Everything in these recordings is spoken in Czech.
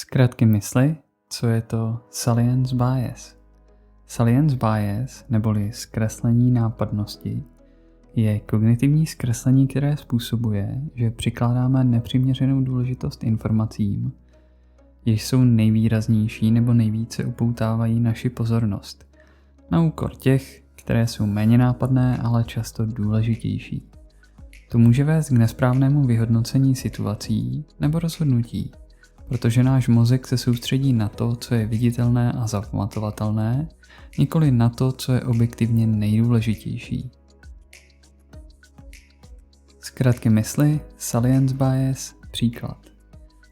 Zkrátky mysli, co je to salience bias? Salience bias, neboli zkreslení nápadnosti, je kognitivní zkreslení, které způsobuje, že přikládáme nepřiměřenou důležitost informacím, jež jsou nejvýraznější nebo nejvíce upoutávají naši pozornost, na úkor těch, které jsou méně nápadné, ale často důležitější. To může vést k nesprávnému vyhodnocení situací nebo rozhodnutí, protože náš mozek se soustředí na to, co je viditelné a zapamatovatelné, nikoli na to, co je objektivně nejdůležitější. Zkrátky mysli, salience bias, příklad.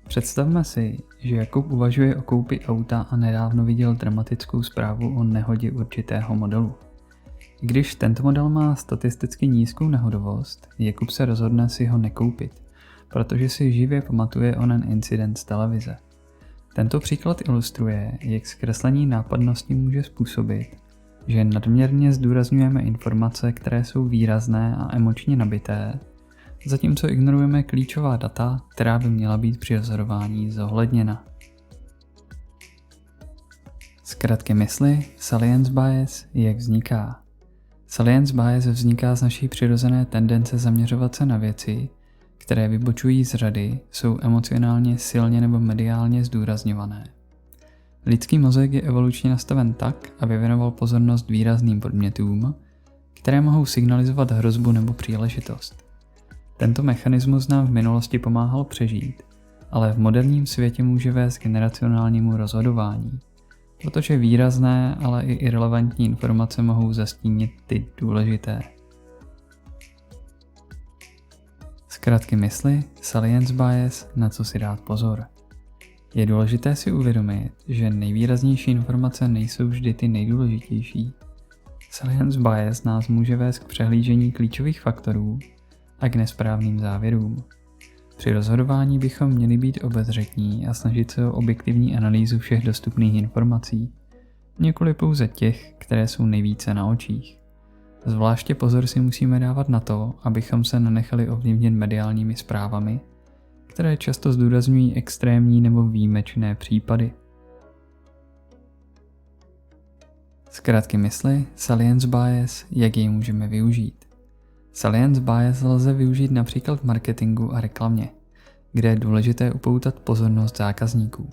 Představme si, že Jakub uvažuje o koupi auta a nedávno viděl dramatickou zprávu o nehodě určitého modelu. I když tento model má statisticky nízkou nehodovost, Jakub se rozhodne si ho nekoupit, protože si živě pamatuje onen incident z televize. Tento příklad ilustruje, jak zkreslení nápadnosti může způsobit, že nadměrně zdůrazňujeme informace, které jsou výrazné a emočně nabité, zatímco ignorujeme klíčová data, která by měla být při rozhodování zohledněna. Zkrátky mysli, salience bias, jak vzniká. Salience bias vzniká z naší přirozené tendence zaměřovat se na věci, které vybočují z řady, jsou emocionálně silně nebo mediálně zdůrazňované. Lidský mozek je evolučně nastaven tak, aby věnoval pozornost výrazným podmětům, které mohou signalizovat hrozbu nebo příležitost. Tento mechanismus nám v minulosti pomáhal přežít, ale v moderním světě může vést k neracionálnímu rozhodování, protože výrazné, ale i irelevantní informace mohou zastínit ty důležité. Zkrátky mysli, salience bias, na co si dát pozor. Je důležité si uvědomit, že nejvýraznější informace nejsou vždy ty nejdůležitější. Salience bias nás může vést k přehlížení klíčových faktorů a k nesprávným závěrům. Při rozhodování bychom měli být obezřetní a snažit se o objektivní analýzu všech dostupných informací, nikoli pouze těch, které jsou nejvíce na očích. Zvláště pozor si musíme dávat na to, abychom se nenechali ovlivnit mediálními zprávami, které často zdůrazňují extrémní nebo výjimečné případy. Zkrátky mysli, salience bias, jak jej můžeme využít. Salience bias lze využít například v marketingu a reklamě, kde je důležité upoutat pozornost zákazníků.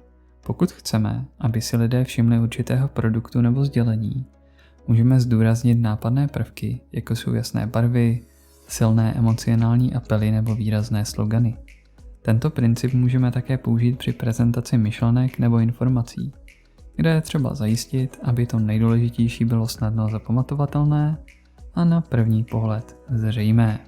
Pokud chceme, aby si lidé všimli určitého produktu nebo sdělení, můžeme zdůraznit nápadné prvky, jako jsou jasné barvy, silné emocionální apely nebo výrazné slogany. Tento princip můžeme také použít při prezentaci myšlenek nebo informací, kde je třeba zajistit, aby to nejdůležitější bylo snadno zapamatovatelné a na první pohled zřejmé.